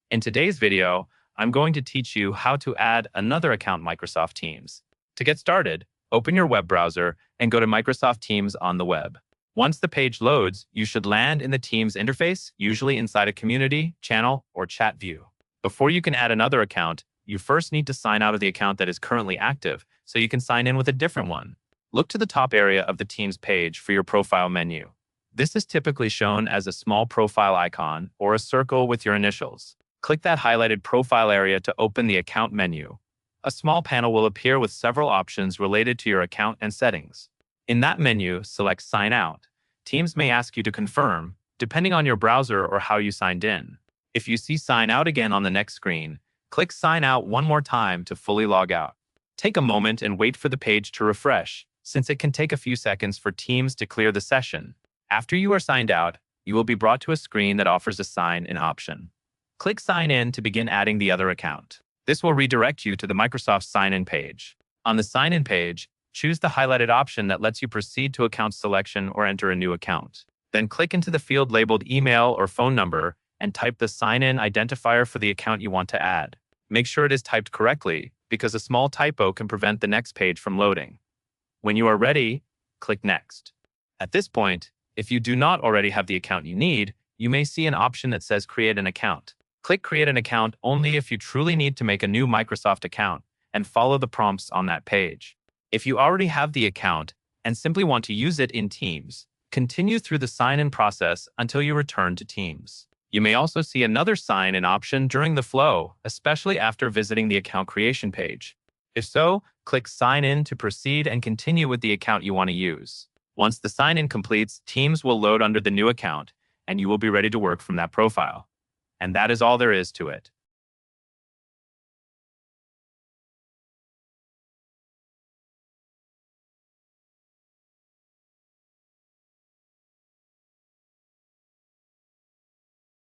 In today's video, I'm going to teach you how to add another account in Microsoft Teams. To get started, open your web browser and go to Microsoft Teams on the web. Once the page loads, you should land in the Teams interface, usually inside a community, channel, or chat view. Before you can add another account, you first need to sign out of the account that is currently active so you can sign in with a different one. Look to the top area of the Teams page for your profile menu. This is typically shown as a small profile icon or a circle with your initials. Click that highlighted profile area to open the account menu. A small panel will appear with several options related to your account and settings. In that menu, select Sign Out. Teams may ask you to confirm, depending on your browser or how you signed in. If you see Sign Out again on the next screen, click Sign Out one more time to fully log out. Take a moment and wait for the page to refresh, since it can take a few seconds for Teams to clear the session. After you are signed out, you will be brought to a screen that offers a sign-in option. Click Sign In to begin adding the other account. This will redirect you to the Microsoft Sign-In page. On the Sign-In page, choose the highlighted option that lets you proceed to account selection or enter a new account. Then click into the field labeled email or phone number and type the sign-in identifier for the account you want to add. Make sure it is typed correctly, because a small typo can prevent the next page from loading. When you are ready, click Next. At this point, if you do not already have the account you need, you may see an option that says Create an Account. Click Create an Account only if you truly need to make a new Microsoft account and follow the prompts on that page. If you already have the account and simply want to use it in Teams, continue through the sign-in process until you return to Teams. You may also see another sign-in option during the flow, especially after visiting the account creation page. If so, click Sign In to proceed and continue with the account you want to use. Once the sign-in completes, Teams will load under the new account, and you will be ready to work from that profile. And that is all there is to it.